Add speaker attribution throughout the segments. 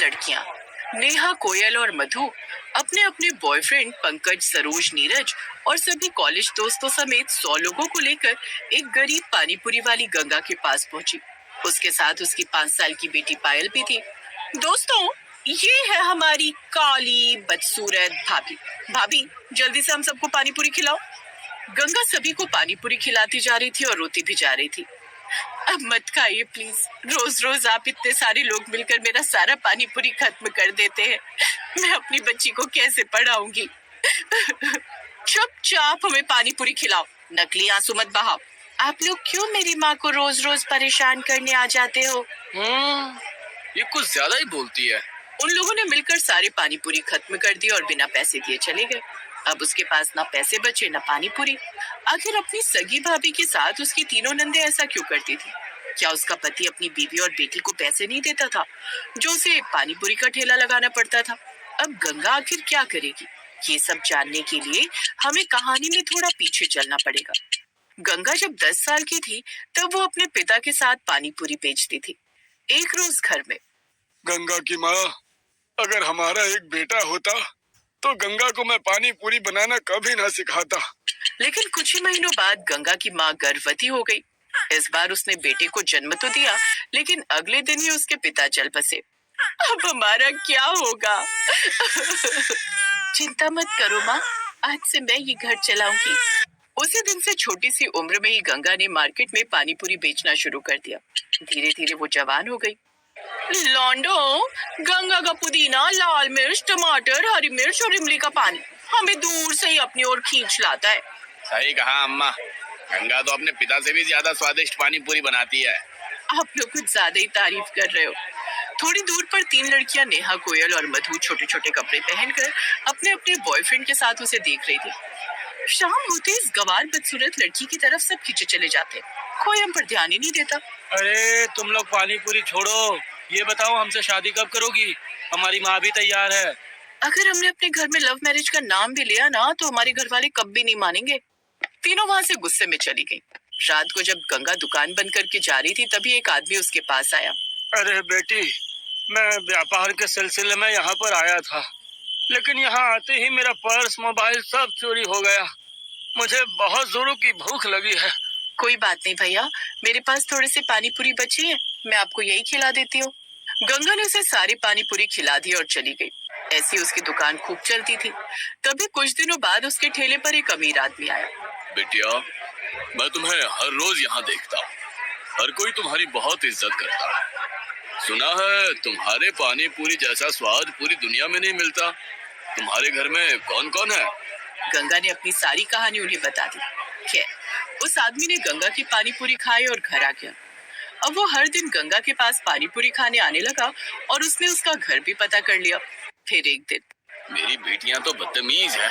Speaker 1: लड़कियां नेहा, कोयल और मधु अपने अपने बॉयफ्रेंड पंकज, सरोज, नीरज और सभी कॉलेज दोस्तों समेत 100 लोगों को लेकर एक गरीब पानीपुरी वाली गंगा के पास पहुंची। उसके साथ उसकी 5 साल की बेटी पायल भी थी। दोस्तों, ये है हमारी काली बदसूरत भाभी। भाभी, जल्दी से हम सबको पानीपुरी खिलाओ। गंगा सभी को पानीपुरी खिलाती जा रही थी और रोती भी जा रही थी। अब मत खाइए प्लीज, रोज रोज आप इतने सारे लोग मिलकर मेरा सारा पानी पूरी खत्म कर देते हैं। मैं अपनी बच्ची को कैसे पढ़ाऊंगी? चुपचाप हमें पानी पूरी खिलाओ, नकली आंसू मत बहाओ। आप लोग क्यों मेरी माँ को रोज रोज परेशान करने आ जाते हो?
Speaker 2: ये कुछ ज्यादा ही बोलती है।
Speaker 1: उन लोगों ने मिलकर सारी पानी पूरी खत्म कर दी और बिना पैसे दिए चले गए। अब उसके पास ना पैसे बचे ना पानी पूरी। आखिर अपनी सगी भाभी के साथ उसकी तीनों नंदे ऐसा क्यों करती थी? क्या उसका पति अपनी बीवी और बेटी को पैसे नहीं देता था जो उसे पानी पूरी का ठेला लगाना पड़ता था? अब गंगा आखिर क्या करेगी? ये सब जानने के लिए हमें कहानी में थोड़ा पीछे चलना पड़ेगा। गंगा जब 10 साल की थी तब वो अपने पिता के साथ पानी पूरी बेचती थी। एक रोज घर में,
Speaker 2: गंगा की माँ, अगर हमारा एक बेटा होता तो गंगा को मैं पानी पूरी बनाना कभी ना सिखाता।
Speaker 1: लेकिन कुछ ही महीनों बाद गंगा की माँ गर्भवती हो गई। इस बार उसने बेटे को जन्म तो दिया, लेकिन अगले दिन ही उसके पिता चल बसे। अब हमारा क्या होगा? चिंता मत करो माँ, आज से मैं ये घर चलाऊंगी। उसी दिन से छोटी सी उम्र में ही गंगा ने मार्केट में पानी पूरी बेचना शुरू कर दिया। धीरे धीरे वो जवान हो गई। लॉन्डो, गंगा का पुदीना, लाल मिर्च, टमाटर, हरी मिर्च और इमली का पानी हमें दूर से ही अपनी ओर खींच लाता है।
Speaker 2: सही कहा अम्मा, गंगा तो अपने पिता से भी ज्यादा स्वादिष्ट पानी पूरी बनाती है।
Speaker 1: आप लोग कुछ ज्यादा ही तारीफ कर रहे हो। थोड़ी दूर पर 3 लड़कियां नेहा, कोयल और मधु छोटे छोटे कपड़े पहनकर अपने अपने बॉयफ्रेंड के साथ उसे देख रही थी। शाम होते इस गवार बदसूरत लड़की की तरफ सब खींचे चले जाते, कोई हम पर ध्यान ही नहीं देता।
Speaker 3: अरे तुम लोग पानी पूरी छोड़ो, ये बताओ हमसे शादी कब करोगी? हमारी माँ भी तैयार है।
Speaker 1: अगर हमने अपने घर में लव मैरिज का नाम भी लिया ना तो हमारे घर वाले कब भी नहीं मानेंगे। तीनों वहां से गुस्से में चली गई। रात को जब गंगा दुकान बंद करके जा रही थी तभी एक आदमी उसके पास आया।
Speaker 3: अरे बेटी, मैं व्यापार के सिलसिले में यहाँ पर आया था, लेकिन यहाँ आते ही मेरा पर्स, मोबाइल सब चोरी हो गया। मुझे बहुत जोरों की भूख लगी है।
Speaker 1: कोई बात नहीं भैया, मेरे पास थोड़े से पानी पूरी बची है, मैं आपको यही खिला देती हूँ। गंगा ने उसे सारी पानी पूरी खिला दी और चली गई। ऐसी उसकी दुकान खूब चलती थी। तभी कुछ दिनों बाद उसके ठेले पर एक अमीर आदमी आया।
Speaker 2: बेटिया, मैं तुम्हें हर रोज यहाँ देखता हूँ, हर कोई तुम्हारी बहुत इज्जत करता है। सुना है तुम्हारे पानी पूरी जैसा स्वाद पूरी दुनिया में नहीं मिलता। तुम्हारे घर में कौन कौन है?
Speaker 1: गंगा ने अपनी सारी कहानी उन्हें बता दी। खैर, उस आदमी ने गंगा की पानी पूरी खाई और घर आ गया। अब वो हर दिन गंगा के पास पानी पूरी खाने आने लगा और उसने उसका घर भी पता कर लिया। फिर एक दिन,
Speaker 2: मेरी बेटियां तो बदतमीज है।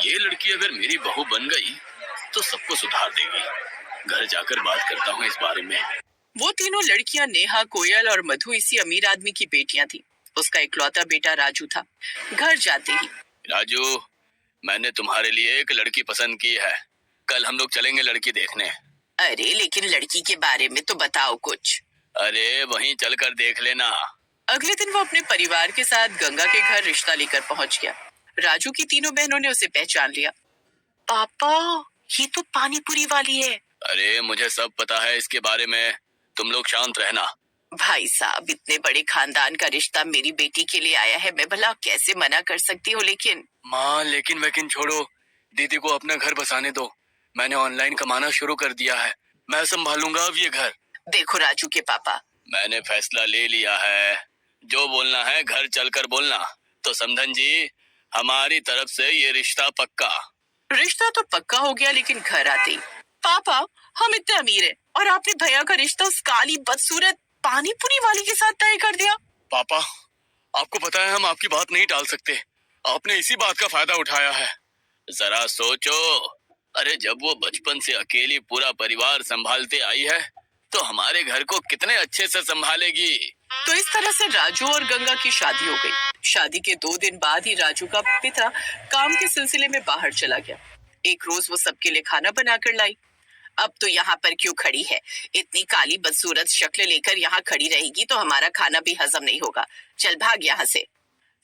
Speaker 2: ये लड़की अगर मेरी बहू बन गई तो सबको सुधार देगी। घर जाकर बात करता हूँ इस बारे में।
Speaker 1: वो तीनों लड़कियां नेहा, कोयल और मधु इसी अमीर आदमी की बेटियां थी। उसका इकलौता बेटा राजू था। घर जाते ही,
Speaker 2: राजू, मैंने तुम्हारे लिए एक लड़की पसंद की है। कल हम लोग चलेंगे लड़की देखने।
Speaker 1: अरे लेकिन लड़की के बारे में तो बताओ कुछ।
Speaker 2: अरे वहीं चलकर देख लेना।
Speaker 1: अगले दिन वो अपने परिवार के साथ गंगा के घर रिश्ता लेकर पहुंच गया। राजू की तीनों बहनों ने उसे पहचान लिया। पापा, ये तो पानी पूरी वाली है।
Speaker 2: अरे मुझे सब पता है इसके बारे में, तुम लोग शांत रहना।
Speaker 1: भाई साहब, इतने बड़े खानदान का रिश्ता मेरी बेटी के लिए आया है, मैं भला कैसे मना कर सकती हूँ? लेकिन
Speaker 3: माँ, लेकिन छोड़ो, दीदी को अपना घर बसाने दो। मैंने ऑनलाइन कमाना शुरू कर दिया है, मैं संभालूंगा अब ये घर।
Speaker 1: देखो राजू के पापा,
Speaker 2: मैंने फैसला ले लिया है। जो बोलना है घर चलकर बोलना। तो समधन जी, हमारी तरफ से ये रिश्ता पक्का।
Speaker 1: रिश्ता तो पक्का हो गया, लेकिन घर आते ही, पापा हम इतने अमीर हैं और आपने भैया का रिश्ता उस काली बदसूरत पानी पूरी वाली के साथ तय कर दिया।
Speaker 3: पापा, आपको पता है हम आपकी बात नहीं टाल सकते। आपने इसी बात का फायदा उठाया है।
Speaker 2: जरा सोचो, अरे जब वो बचपन से अकेली पूरा परिवार संभालते आई है तो हमारे घर को कितने अच्छे से संभालेगी।
Speaker 1: तो इस तरह से राजू और गंगा की शादी हो गई। शादी के 2 दिन बाद ही राजू का पिता काम के सिलसिले में बाहर चला गया। एक रोज वो सबके लिए खाना बनाकर लाई। अब तो यहाँ पर क्यों खड़ी है? इतनी काली बदसूरत शक्ल लेकर यहाँ खड़ी रहेगी तो हमारा खाना भी हजम नहीं होगा। चल भाग यहाँ से।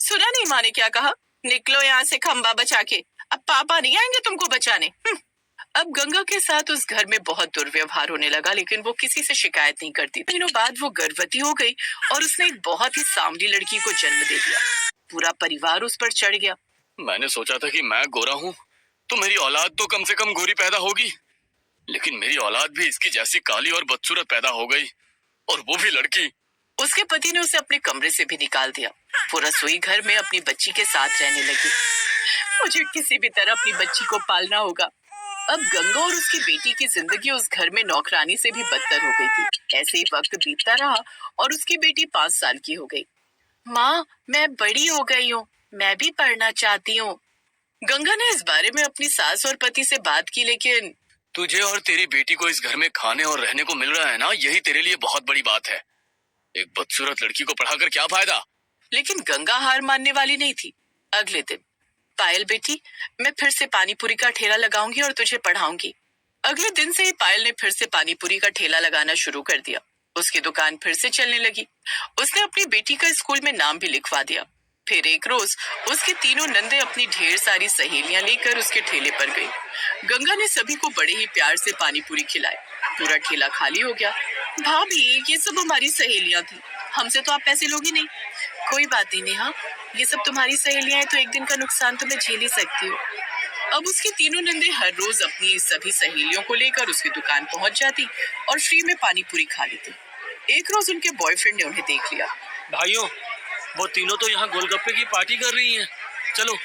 Speaker 1: सुना नहीं माँ ने क्या कहा? निकलो यहाँ से खंबा बचा के। अब पापा नहीं आएंगे तुमको बचाने। अब गंगा के साथ उस घर में बहुत दुर्व्यवहार होने लगा, लेकिन वो किसी से शिकायत नहीं करती। दिनों बाद वो गर्भवती हो गई और उसने एक बहुत ही सांवली लड़की को जन्म दे दिया। पूरा परिवार उस पर चढ़ गया।
Speaker 2: मैंने सोचा था कि मैं गोरा हूँ तो मेरी औलाद तो कम से कम गोरी पैदा होगी, लेकिन मेरी औलाद भी इसकी जैसी काली और बदसूरत पैदा हो गई, और वो भी लड़की।
Speaker 1: उसके पति ने उसे अपने कमरे से भी निकाल दिया। वो रसोई घर में अपनी बच्ची के साथ रहने लगी। मुझे किसी भी तरह अपनी बच्ची को पालना होगा। अब गंगा और उसकी बेटी की जिंदगी उस घर में नौकरानी से भी बदतर हो गई थी। ऐसे ही वक्त बीतता रहा और उसकी बेटी 5 साल की हो गई। माँ, मैं बड़ी हो गई हूँ, मैं भी पढ़ना चाहती हूँ। गंगा ने इस बारे में अपनी सास और पति से बात की, लेकिन
Speaker 2: तुझे और तेरी बेटी को इस घर में खाने और रहने को मिल रहा है ना, यही तेरे लिए बहुत बड़ी बात है। एक बदसूरत लड़की को पढ़ाकर क्या फायदा?
Speaker 1: लेकिन गंगा हार मानने वाली नहीं थी। अगले दिन, पायल बेटी, मैं फिर से पानीपुरी का ठेला लगाऊंगी और तुझे पढ़ाऊंगी। अगले दिन से ही पायल ने फिर से पानीपुरी का ठेला लगाना शुरू कर दिया। उसकी दुकान फिर से चलने लगी। उसने अपनी बेटी का स्कूल में नाम भी लिखवा दिया। फिर एक रोज उसकी तीनों नंदे अपनी ढेर सारी सहेलियां लेकर उसके ठेले पर गई। गंगा ने सभी को बड़े ही प्यार से पानीपुरी खिलाए। पूरा ठेला खाली हो गया। भाभी, ये सब हमारी सहेलियां थी, हमसे तो आप पैसे लोगी नहीं। कोई बात नहीं नेहा, ये सब तुम्हारी सहेलियां हैं तो एक दिन का नुकसान तो मैं झेल ही सकती हूँ। अब उसकी तीनों नंदे हर रोज अपनी सभी सहेलियों को लेकर उसकी दुकान पहुंच जाती और फ्री में पानीपुरी खा लेती। एक रोज उनके बॉयफ्रेंड ने उन्हें देख लिया।
Speaker 3: भाइयों, वो तीनों तो यहाँ गोलगप्पे की पार्टी कर रही हैं। चलो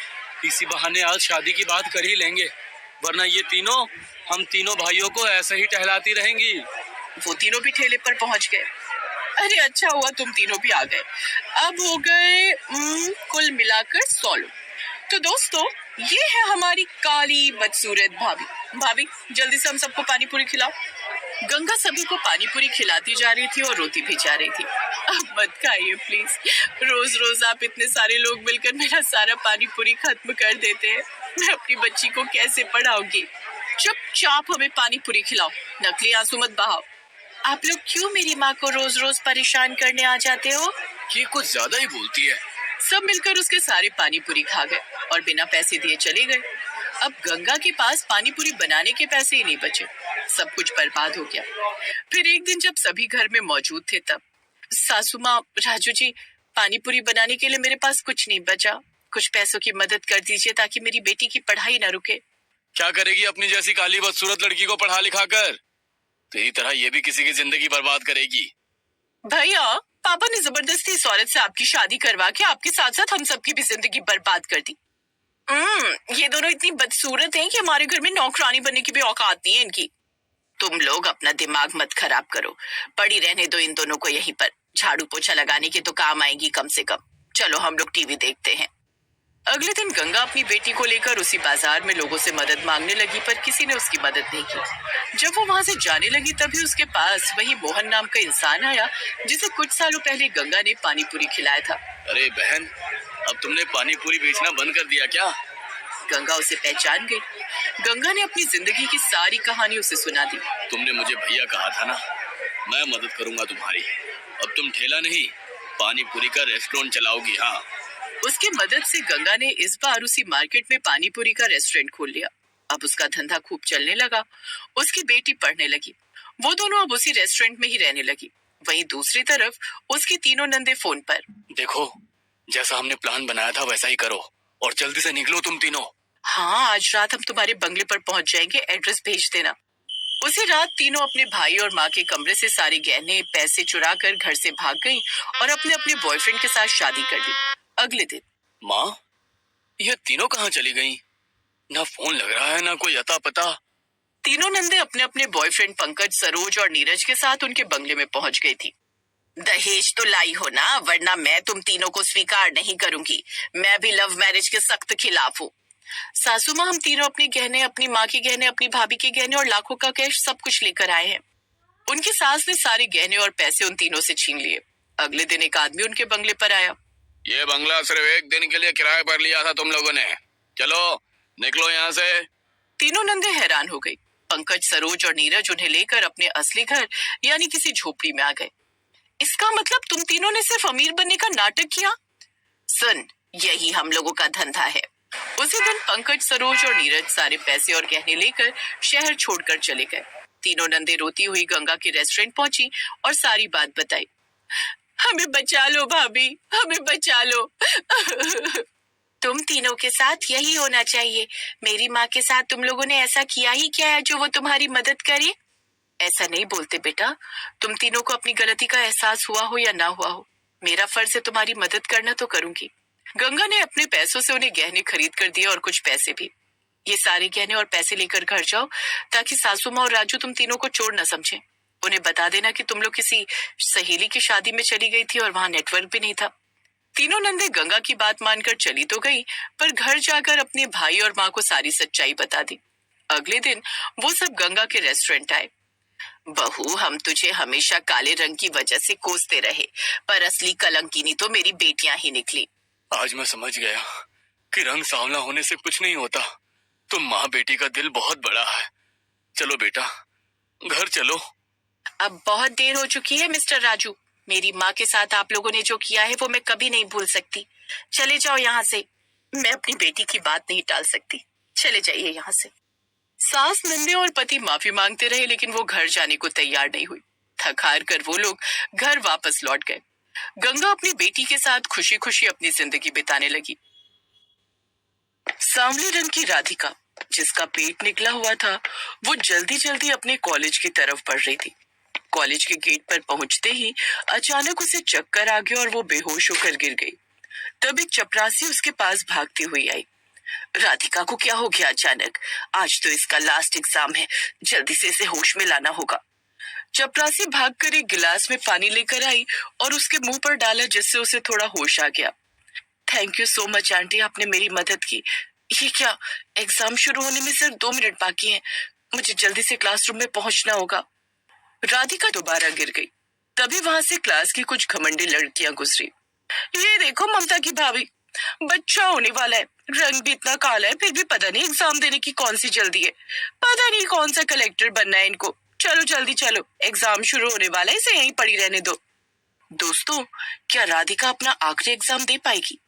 Speaker 3: इसी बहाने आज शादी की बात कर ही लेंगे, वरना ये तीनों हम तीनों भाइयों को ऐसे ही टहलाती रहेंगी।
Speaker 1: वो तीनों भी ठेले पर पहुंच गए। अरे अच्छा हुआ तुम तीनों भी आ गए। अब हो गए कुल मिलाकर 100 लोग। तो दोस्तों, ये है हमारी काली बदसूरत भाभी। भाभी, जल्दी से हम सबको पानीपुरी खिलाओ। गंगा सभी को पानीपुरी खिलाती जा रही थी और रोती भी जा रही थी। अब मत खाइए प्लीज, रोज रोज आप इतने सारे लोग मिलकर मेरा सारा पानीपुरी खत्म कर देते हैं। मैं अपनी बच्ची को कैसे पढ़ाऊंगी? चुपचाप हमें पानीपुरी खिलाओ, नकली आंसू मत बहाओ। आप लोग क्यों मेरी माँ को रोज रोज परेशान करने आ जाते हो?
Speaker 2: ये कुछ ज्यादा ही बोलती है।
Speaker 1: सब मिलकर उसके सारे पानीपुरी खा गए और बिना पैसे दिए चले गए। अब गंगा के पास पानीपुरी बनाने के पैसे ही नहीं बचे। सब कुछ बर्बाद हो गया। फिर एक दिन जब सभी घर में मौजूद थे तब, सासू माँ, राजू जी, पानीपुरी बनाने के लिए मेरे पास कुछ नहीं बचा। कुछ पैसों की मदद कर दीजिए ताकि मेरी बेटी की पढ़ाई न रुके।
Speaker 2: क्या करेगी अपनी जैसी काली बदसूरत लड़की को पढ़ा लिखा कर? तेरी तरह ये भी किसी की जिंदगी बर्बाद करेगी।
Speaker 1: भैया, पापा ने जबरदस्ती इस औरत से आपकी शादी करवा के आपके साथ साथ हम सबकी भी जिंदगी बर्बाद कर दी। ये दोनों इतनी बदसूरत हैं कि हमारे घर में नौकरानी बनने की भी औकात नहीं है इनकी। तुम लोग अपना दिमाग मत खराब करो, पड़ी रहने दो इन दोनों को यहीं पर। झाड़ू पोछा लगाने के तो काम आएंगी कम से कम। चलो हम लोग टीवी देखते हैं। अगले दिन गंगा अपनी बेटी को लेकर उसी बाजार में लोगों से मदद मांगने लगी, पर किसी ने उसकी मदद नहीं की। जब वो वहां से जाने लगी तभी उसके पास वही मोहन नाम का इंसान आया जिसे कुछ सालों पहले गंगा ने पानीपुरी खिलाया था।
Speaker 2: अरे बहन, अब तुमने पानीपुरी बेचना बंद कर दिया क्या?
Speaker 1: गंगा उसे पहचान गई। गंगा ने अपनी जिंदगी की सारी कहानी उसे सुना दी।
Speaker 2: तुमने मुझे भैया कहा था ना, मैं मदद करूंगा तुम्हारी। अब तुम ठेला नहीं, पानीपुरी का रेस्टोरेंट चलाओगी। हाँ,
Speaker 1: उसकी मदद से गंगा ने इस बार उसी मार्केट में पानीपुरी का रेस्टोरेंट खोल लिया। अब उसका धंधा खूब चलने लगा। उसकी बेटी पढ़ने लगी। वो दोनों अब उसी रेस्टोरेंट में ही रहने लगी। वहीं दूसरी तरफ उसकी तीनों नंदे फोन पर।
Speaker 2: देखो, जैसा हमने प्लान बनाया था वैसा ही करो और जल्दी से निकलो तुम तीनों।
Speaker 1: हाँ, आज रात हम तुम्हारे बंगले पर पहुंच जाएंगे, एड्रेस भेज देना। उसी रात तीनों अपने भाई और माँ के कमरे से सारे गहने पैसे चुरा कर घर से भाग गईं और अपने अपने बॉयफ्रेंड के साथ शादी कर दी। अगले दिन,
Speaker 2: माँ, ये तीनों कहाँ चली गईं? ना फोन लग रहा है ना कोई अता पता।
Speaker 1: तीनों नंदे अपने अपने बॉयफ्रेंड पंकज, सरोज और नीरज के साथ उनके बंगले में पहुंच गई थी। दहेज तो लाई हो ना, वरना मैं तुम तीनों को स्वीकार नहीं करूंगी। मैं भी लव मैरिज के सख्त खिलाफ हूँ। सासू माँ, हम तीनों अपने गहने, अपनी माँ के गहने, अपनी भाभी के गहने और लाखों का कैश सब कुछ लेकर आए हैं। उनकी सास ने सारे गहने और पैसे उन तीनों से छीन लिए। अगले दिन एक आदमी उनके बंगले पर आया।
Speaker 2: ये बंगला सिर्फ एक दिन के लिए किराए पर लिया था तुम लोगों ने। चलो निकलो यहाँ से।
Speaker 1: तीनों नंदे हैरान हो गई पंकज, सरोज और नीरज उन्हें लेकर अपने असली घर यानी किसी झोपड़ी में आ गए। इसका मतलब तुम तीनों ने सिर्फ अमीर बनने का नाटक किया? सुन, यही हम लोगों का धंधा है। उसी दिन पंकज, सरोज और नीरज सारे पैसे और गहने लेकर शहर छोड़कर चले गए। तीनों नंदे रोती हुई गंगा के रेस्टोरेंट पहुंची और सारी बात बताई। हमें बचा लो भाभी, हमें बचा लो। तुम तीनों के साथ यही होना चाहिए। मेरी माँ के साथ तुम लोगों ने ऐसा किया ही क्या है जो वो तुम्हारी मदद करे? ऐसा नहीं बोलते बेटा। तुम तीनों को अपनी गलती का एहसास हुआ हो या ना हुआ हो, मेरा फर्ज है तुम्हारी मदद करना, तो करूंगी। गंगा ने अपने पैसों से उन्हें गहने खरीद कर दिए और कुछ पैसे भी। ये सारे गहने और पैसे लेकर घर जाओ ताकि सासू माँ और राजू तुम तीनों को चोर न समझे। उन्हें बता देना कि तुम लोग किसी सहेली की शादी में चली गई थी और वहां नेटवर्क भी नहीं था। तीनों नंदे गंगा की बात मानकर चली तो गई, पर घर जाकर अपने भाई और माँ को सारी सच्चाई बता दी। अगले दिन वो सब गंगा के रेस्टोरेंट आए। बहू, हम तुझे हमेशा काले रंग की वजह से कोसते रहे, पर असली कलंकिनी तो मेरी बेटियां ही निकली।
Speaker 2: आज मैं समझ गया कि रंग सांवला होने से कुछ नहीं होता। तुम माँ बेटी का दिल बहुत बड़ा है। चलो बेटा, घर चलो।
Speaker 1: अब बहुत देर हो चुकी है मिस्टर राजू। मेरी माँ के साथ आप लोगों ने जो किया है वो मैं कभी नहीं भूल सकती। चले जाओ यहाँ से। मैं अपनी बेटी की बात नहीं टाल सकती। चले जाइए यहाँ से। सास, नंदे और पति माफी मांगते रहे, लेकिन वो घर जाने को तैयार नहीं हुई। थक हार कर वो लोग घर वापस लौट गए। गंगा अपनी बेटी के साथ खुशी खुशी अपनी जिंदगी बिताने लगी। सांवले रंग की राधिका, जिसका पेट निकला हुआ था, वो जल्दी जल्दी अपने कॉलेज की तरफ बढ़ रही थी। कॉलेज के गेट पर पहुंचते ही अचानक उसे चक्कर आ गया और वो बेहोश होकर गिर गई। तब एक चपरासी उसके पास भागती हुई आई। राधिका को क्या हो गया अचानक? आज तो इसका लास्ट एग्जाम है, जल्दी से इसे होश में लाना होगा। चपरासी भागकर एक गिलास में पानी लेकर आई और उसके मुंह पर डाला, जिससे उसे थोड़ा होश आ गया। Thank you so much aunty, आपने मेरी मदद की। ये क्या, एग्जाम शुरू होने में सिर्फ 2 मिनट बाकी हैं। मुझे जल्दी से क्लासरूम में पहुंचना होगा। राधिका दोबारा गिर गई। तभी वहां से क्लास की कुछ घमंडी लड़कियां गुजरी। ये देखो ममता की भाभी, बच्चा होने वाला है, रंग भी इतना काला है, फिर भी पता नहीं एग्जाम देने की कौन सी जल्दी है। पता नहीं कौन सा कलेक्टर बनना है इनको। चलो जल्दी चलो, एग्जाम शुरू होने वाला है, इसे यहीं पड़ी रहने दो। दोस्तों, क्या राधिका अपना आखिरी एग्जाम दे पाएगी?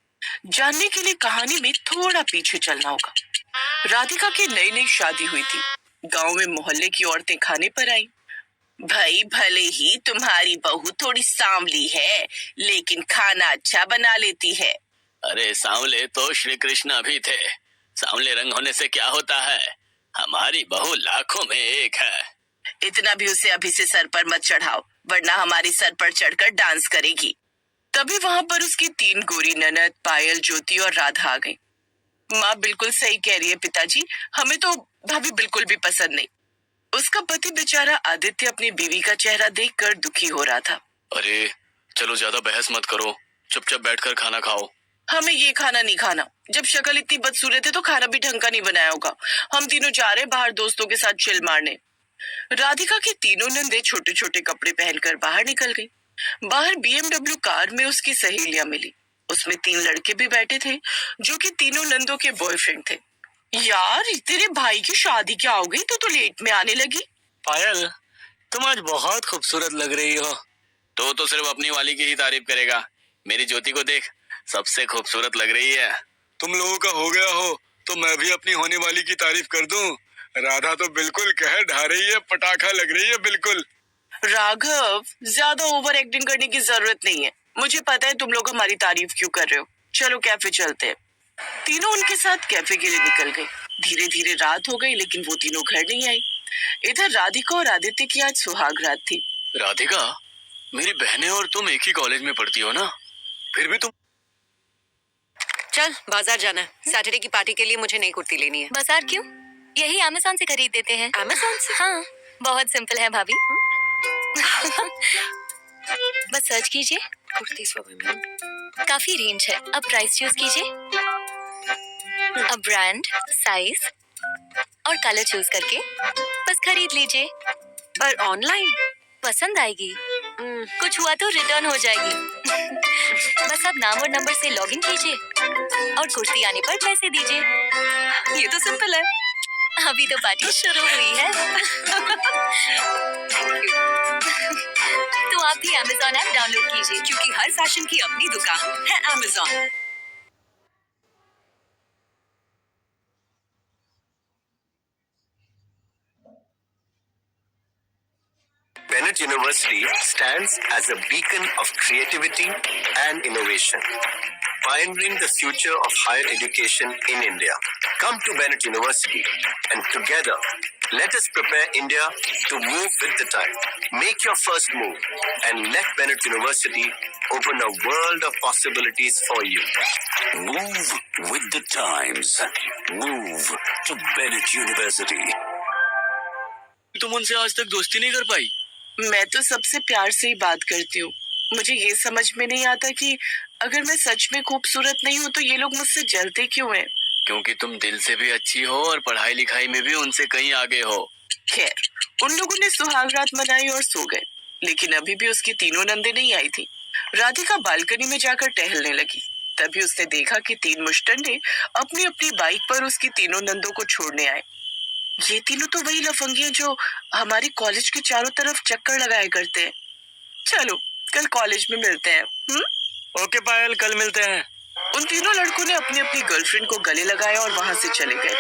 Speaker 1: जानने के लिए कहानी में थोड़ा पीछे चलना होगा। राधिका की नई नई शादी हुई थी। गांव में मोहल्ले की औरतें खाने पर आई। भाई, भले ही तुम्हारी बहू थोड़ी सांवली है, लेकिन खाना अच्छा बना लेती है।
Speaker 2: अरे सांवले तो श्री कृष्ण भी थे। सांवले रंग होने से क्या होता है? हमारी बहू लाखों में एक है।
Speaker 1: इतना भी उसे अभी से सर पर मत चढ़ाओ, वरना हमारे सर पर चढ़कर डांस करेगी। तभी वहां पर उसकी 3 गोरी ननद पायल, ज्योति और राधा आ गई। माँ बिल्कुल सही कह रही है पिताजी, हमें तो भाभी बिल्कुल भी पसंद नहीं। उसका पति बेचारा आदित्य अपनी बीवी का चेहरा देखकर दुखी हो रहा था।
Speaker 2: अरे चलो, ज्यादा बहस मत करो, चुपचाप बैठकर खाना खाओ।
Speaker 1: हमें ये खाना नहीं खाना। जब शक्ल इतनी बदसूरत है तो खाना भी ढंग का नहीं बनाया होगा। हम तीनों जा रहे बाहर दोस्तों के साथ चिल मारने। राधिका की तीनों नंदे छोटे छोटे कपड़े पहनकर बाहर निकल गई। बाहर BMW कार में उसकी सहेलियां मिली। उसमें 3 लड़के भी बैठे थे, जो कि तीनों नंदों के बॉयफ्रेंड थे। यार, तेरे भाई की शादी क्या हो गई? तो लेट में आने लगी।
Speaker 3: पायल, तुम आज बहुत खूबसूरत लग रही हो।
Speaker 2: तो सिर्फ अपनी वाली की ही तारीफ करेगा। मेरी ज्योति को देख, सबसे खूबसूरत लग रही है।
Speaker 4: तुम लोगों का हो गया हो तो मैं भी अपनी होने वाली की तारीफ कर दूं। राधा तो बिल्कुल कहर ढा रही है, पटाखा लग रही है बिल्कुल।
Speaker 1: राघव, ज्यादा ओवर एक्टिंग करने की जरूरत नहीं है। मुझे पता है तुम लोग हमारी तारीफ क्यों कर रहे हो। चलो कैफे चलते हैं। तीनों उनके साथ कैफे के लिए निकल गए। धीरे धीरे रात हो गई, लेकिन वो तीनों घर नहीं आई। इधर राधिका और आदित्य की आज सुहाग रात थी।
Speaker 2: राधिका, मेरी बहनें और तुम एक ही कॉलेज में पढ़ती हो ना, फिर भी तुम।
Speaker 5: चल बाजार जाना है। सैटरडे की पार्टी के लिए मुझे नई कुर्ती लेनी है।
Speaker 6: बाजार क्यों? यही अमेज़न से खरीद देते हैं।
Speaker 5: अमेज़न से?
Speaker 6: हाँ, बहुत सिंपल है भाभी। बस सर्च कीजिए,
Speaker 5: कुर्ती फॉर वुमेन।
Speaker 6: काफी रेंज है। अब प्राइस चूज कीजिए। अब ब्रांड, साइज और कलर चूज करके बस खरीद लीजिए।
Speaker 5: पर ऑनलाइन
Speaker 6: पसंद आएगी। कुछ हुआ तो रिटर्न हो जाएगी। बस अब नाम और नंबर से लॉगिन कीजिए और कुर्ती आने पर पैसे दीजिए।
Speaker 5: ये तो सिंपल है।
Speaker 6: अभी तो पार्टी शुरू हुई है। तो आप भी Amazon ऐप डाउनलोड कीजिए,
Speaker 5: क्योंकि हर फैशन की अपनी दुकान है Amazon।
Speaker 7: Bennett University stands as a beacon of creativity and innovation, pioneering the future of higher education in India. Come to Bennett University and together let us prepare India to move with the time. Make your first move and let Bennett University open a world of possibilities for you.
Speaker 8: Move with the times. Move to Bennett University.
Speaker 3: तुम उनसे आज तक दोस्ती नहीं कर पाई?
Speaker 1: मैं तो सबसे प्यार से ही बात करती हूँ। मुझे ये समझ में नहीं आता कि अगर मैं सच में खूबसूरत नहीं हूँ तो ये लोग मुझसे जलते क्यों हैं?
Speaker 2: क्योंकि तुम दिल से भी अच्छी हो और पढ़ाई लिखाई में भी उनसे कहीं आगे हो।
Speaker 1: खैर, उन लोगों ने सुहाग रात मनाई और सो गए, लेकिन अभी भी उसकी तीनों नंदे नहीं आई थी। राधिका बालकनी में जाकर टहलने लगी। तभी उसने देखा कि 3 मुश्तंडे अपनी अपनी बाइक पर उसकी तीनों नंदों को छोड़ने आए। ये तीनों तो वही लफंगे हैं जो हमारे कॉलेज के चारों तरफ चक्कर लगाया करते हैं। चलो, कल कॉलेज में मिलते हैं।
Speaker 3: ओके पायल, कल मिलते हैं।
Speaker 1: उन तीनों लड़कों ने अपनी अपनी गर्लफ्रेंड को गले लगाया और वहां से चले गए।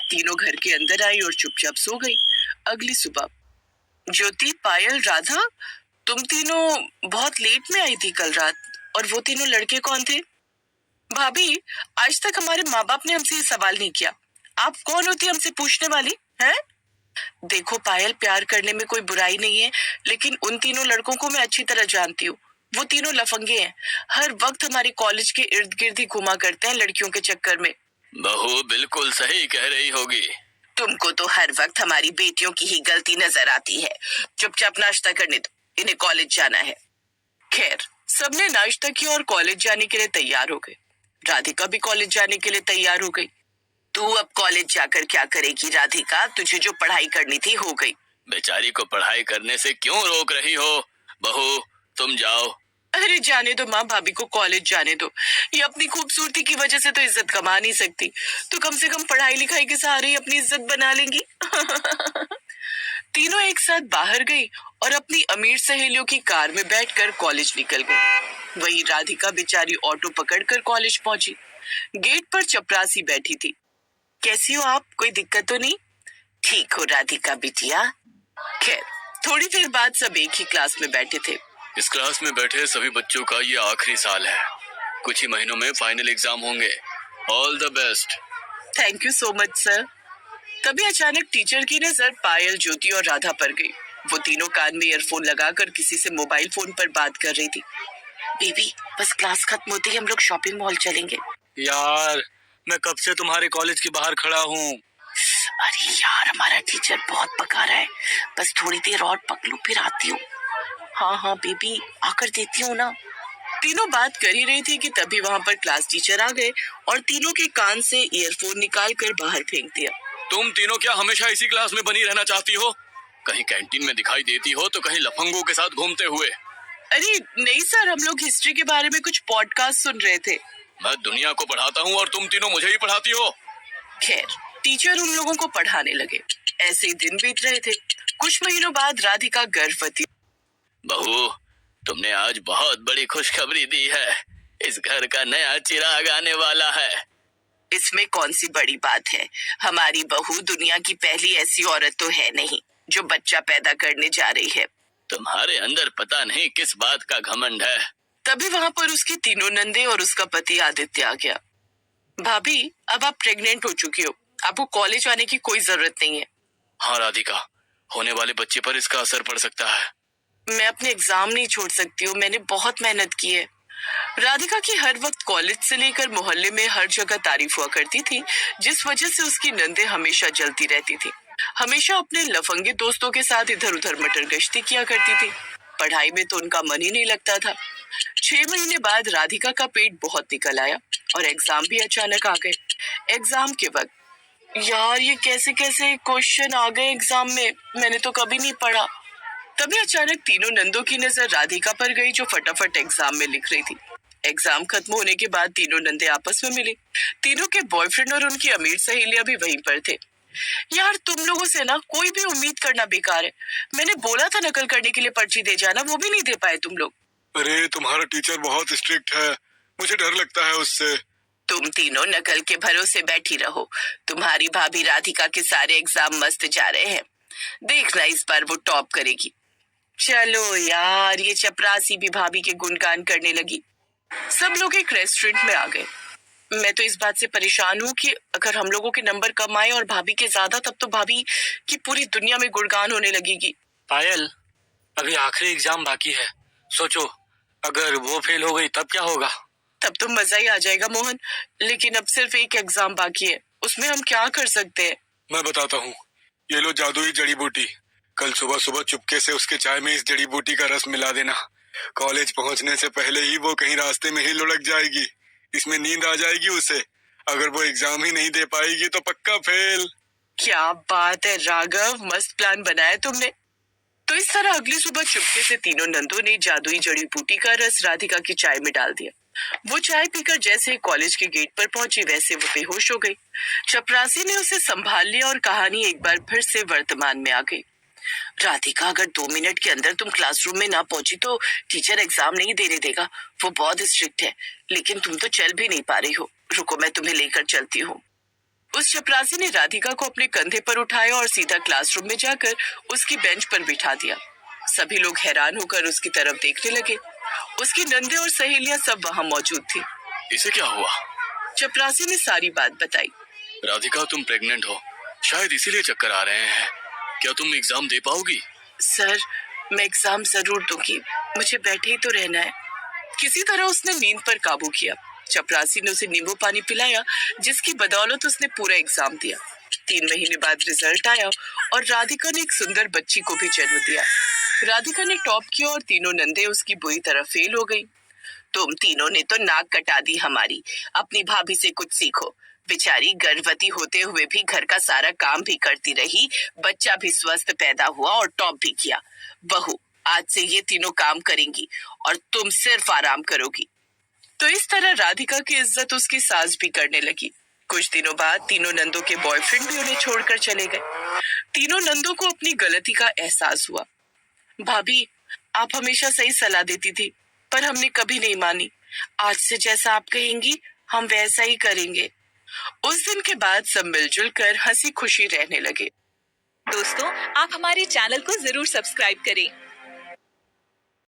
Speaker 1: तीनों घर के अंदर आई और चुपचाप सो गई। अगली सुबह, ज्योति, पायल, राधा, तुम तीनों बहुत लेट में आई थी कल रात। और वो तीनों लड़के कौन थे? भाभी, आज तक हमारे माँ बाप ने हमसे ये सवाल नहीं किया। आप कौन होती हमसे पूछने वाली हैं? देखो पायल, प्यार करने में कोई बुराई नहीं है, लेकिन उन तीनों लड़कों को मैं अच्छी तरह जानती हूँ। वो तीनों लफंगे हैं। हर वक्त हमारे कॉलेज के इर्द गिर्द ही घुमा करते हैं लड़कियों के चक्कर में।
Speaker 2: बहू बिल्कुल सही कह रही होगी।
Speaker 1: तुमको तो हर वक्त हमारी बेटियों की ही गलती नजर आती है। चुपचाप नाश्ता करने दो, इन्हें कॉलेज जाना है। खैर, सबने नाश्ता किया और कॉलेज जाने के लिए तैयार हो गए। राधिका भी कॉलेज जाने के लिए तैयार हो गई। तू अब कॉलेज जाकर क्या करेगी राधिका? तुझे जो पढ़ाई करनी थी हो गई।
Speaker 2: बेचारी को पढ़ाई करने से क्यों रोक रही हो? बहू, तुम जाओ।
Speaker 1: अरे जाने दो माँ, भाभी को कॉलेज जाने दो। ये अपनी खूबसूरती की वजह से तो इज्जत कमा नहीं सकती, तो कम से कम पढ़ाई लिखाई के सहारे ही अपनी इज्जत बना लेंगी। तीनों एक साथ बाहर गई और अपनी अमीर सहेलियों की कार में बैठकर कॉलेज निकल गई। वहीं राधिका बेचारी ऑटो पकड़कर कॉलेज पहुंची। गेट पर चपरासी बैठी थी। कैसी हो आप? कोई दिक्कत तो नहीं? ठीक हो राधिका बिटिया। खैर, थोड़ी देर बाद सब एक ही क्लास में बैठे थे।
Speaker 2: इस क्लास में बैठे सभी बच्चों का ये आखिरी साल है। कुछ ही महीनों में फाइनल एग्जाम होंगे। All the best.
Speaker 1: Thank you so much sir. तभी अचानक टीचर की नजर पायल, ज्योति और राधा पर गई। वो तीनों कान में ईयरफोन लगाकर किसी से मोबाइल फोन पर बात कर रही थी। बेबी, बस क्लास खत्म होते ही हम लोग शॉपिंग मॉल चलेंगे।
Speaker 3: यार, मैं कब से तुम्हारे कॉलेज के बाहर खड़ा हूँ।
Speaker 1: अरे यार, हमारा टीचर बहुत पका रहा है। बस थोड़ी देर और पक लो, फिर आती हूँ। हाँ बेबी, आकर देती हूँ ना। तीनों बात कर ही रही थी कि तभी वहाँ पर क्लास टीचर आ गए और तीनों के कान से ईयरफोन निकाल कर बाहर फेंक दिया।
Speaker 2: तुम तीनों क्या हमेशा इसी क्लास में बनी रहना चाहती हो? कहीं कैंटीन में दिखाई देती हो तो कहीं लफंगों के साथ घूमते हुए।
Speaker 1: अरे नहीं सर, हम लोग हिस्ट्री के बारे में कुछ पॉडकास्ट सुन रहे थे।
Speaker 2: मैं दुनिया को पढ़ाता हूँ और तुम तीनों मुझे ही पढ़ाती हो।
Speaker 1: खैर, टीचर उन लोगों को पढ़ाने लगे। ऐसे ही दिन बीत रहे थे। कुछ महीनों बाद राधिका गर्भवती।
Speaker 2: बहू, तुमने आज बहुत बड़ी खुशखबरी दी है। इस घर का नया चिराग आने वाला है।
Speaker 1: इसमें कौन सी बड़ी बात है? हमारी बहू दुनिया की पहली ऐसी औरत तो है नहीं जो बच्चा पैदा करने जा रही है।
Speaker 2: तुम्हारे अंदर पता नहीं किस बात का घमंड है।
Speaker 1: तभी वहाँ पर उसकी तीनों नंदे और उसका पति आदित्य आ गया। भाभी, अब आप प्रेग्नेंट हो चुकी हो, आपको कॉलेज आने की कोई जरूरत नहीं है।
Speaker 2: हाँ राधिका, होने वाले बच्चे पर इसका असर पड़ सकता है।
Speaker 1: मैं अपने एग्जाम नहीं छोड़ सकती हूँ, मैंने बहुत मेहनत की है। राधिका की हर वक्त कॉलेज से लेकर मोहल्ले में हर जगह तारीफ हुआ करती थी, जिस वजह से उसकी नंदे हमेशा जलती रहती थी। हमेशा अपने लफंगे दोस्तों के साथ इधर उधर मटर गश्ती किया करती थी। पढ़ाई में तो उनका मन ही नहीं लगता था। 6 महीने बाद राधिका का पेट बहुत निकल आया और एग्जाम भी अचानक आ गए। एग्जाम के वक्त, यार ये कैसे कैसे क्वेश्चन आ गए एग्जाम में, मैंने तो कभी नहीं पढ़ा। तभी अचानक तीनों नंदों की नजर राधिका पर गई जो फटाफट एग्जाम में लिख रही थी। एग्जाम खत्म होने के बाद तीनों नंदे आपस में मिले। तीनों के बॉयफ्रेंड और उनकी अमीर सहेलियां भी वहीं पर थे। यार तुम लोगों से ना कोई भी उम्मीद करना बेकार है। मैंने बोला था नकल करने के लिए पर्ची दे जाना, वो भी नहीं दे पाए तुम लोग।
Speaker 4: अरे तुम्हारा टीचर बहुत स्ट्रिक्ट है, मुझे डर लगता है उससे।
Speaker 1: तुम तीनों नकल के भरोसे बैठी रहो। तुम्हारी भाभी राधिका के सारे एग्जाम मस्त जा रहे हैं, देखना इस बार वो टॉप करेगी। चलो यार, ये चपरासी भी भाभी के गुणगान करने लगी। सब लोग एक रेस्टोरेंट में आ गए। मैं तो इस बात से परेशान हूँ कि अगर हम लोगों के नंबर कम आए और भाभी के ज्यादा, तब तो भाभी की पूरी दुनिया में गुणगान होने लगेगी।
Speaker 3: पायल, अभी आखिरी एग्जाम बाकी है। सोचो, अगर वो फेल हो गई तब क्या होगा?
Speaker 1: तब तो मजा ही आ जाएगा मोहन, लेकिन अब सिर्फ एक एग्जाम बाकी है, उसमें हम क्या कर सकते हैं?
Speaker 4: मैं बताता हूँ, ये लो जादुई जड़ी बूटी। कल सुबह सुबह चुपके से उसके चाय में इस जड़ी बूटी का रस मिला देना। कॉलेज पहुँचने से पहले ही वो कहीं रास्ते में ही लुढ़क जाएगी। इसमें नींद आ जाएगी उसे। अगर वो एग्जाम ही नहीं दे पाएगी तो पक्का फेल।
Speaker 1: क्या बात है राघव, मस्त प्लान बनाया तुमने। तो इस तरह अगली सुबह चुपके से तीनों नंदों ने जादुई जड़ी बूटी का रस राधिका की चाय में डाल दिया। वो चाय पीकर जैसे ही कॉलेज के गेट पर पहुंची, वैसे वो बेहोश हो गई। चपरासी ने उसे संभाल लिया और कहानी एक बार फिर से वर्तमान में आ गई। राधिका, अगर 2 मिनट के अंदर तुम क्लासरूम में ना पहुंची तो टीचर एग्जाम नहीं देने देगा। वो बहुत स्ट्रिक्ट है, लेकिन तुम तो चल भी नहीं पा रही हो। रुको, मैं तुम्हें लेकर चलती हूँ। उस चपरासी ने राधिका को अपने कंधे पर उठाया और सीधा क्लासरूम में जाकर उसकी बेंच पर बिठा दिया। सभी लोग हैरान होकर उसकी तरफ देखने लगे। उसकी नंदे और सहेलियां सब वहां मौजूद थी।
Speaker 2: इसे क्या हुआ?
Speaker 1: चपरासी ने सारी बात बताई।
Speaker 2: राधिका, तुम प्रेग्नेंट हो, शायद इसीलिए चक्कर आ रहे हैं। क्या तुम एग्जाम दे पाओगी?
Speaker 1: सर, मैं एग्जाम जरूर दूंगी, मुझे बैठे ही तो रहना है। किसी तरह उसने नींद पर काबू किया। चपरासी ने उसे नींबू पानी पिलाया, जिसकी बदौलत उसने पूरा एग्जाम दिया। 3 महीने बाद रिजल्ट आया और राधिका ने एक सुंदर बच्ची को भी जन्म दिया। राधिका ने टॉप किया और तीनों नंदे उसकी बुरी तरह फेल हो गई। तुम तीनों ने तो नाक कटा दी हमारी। अपनी भाभी से कुछ सीखो। बेचारी गर्भवती होते हुए भी घर का सारा काम भी करती रही, बच्चा भी स्वस्थ पैदा हुआ और टॉप भी किया। बहू, आज से ये तीनों काम करेंगी और तुम सिर्फ आराम करोगी। तो इस तरह राधिका की इज्जत उसकी सास भी करने लगी। कुछ दिनों बाद तीनों नंदों के बॉयफ्रेंड भी उन्हें छोड़कर चले गए। तीनों नंदों को अपनी गलती का एहसास हुआ। भाभी, आप हमेशा सही सलाह देती थी, पर हमने कभी नहीं मानी। आज से जैसा आप कहेंगी, हम वैसा ही करेंगे। उस दिन के बाद सब मिलजुल कर हंसी खुशी रहने लगे।
Speaker 9: दोस्तों, आप हमारे चैनल को जरूर सब्सक्राइब करें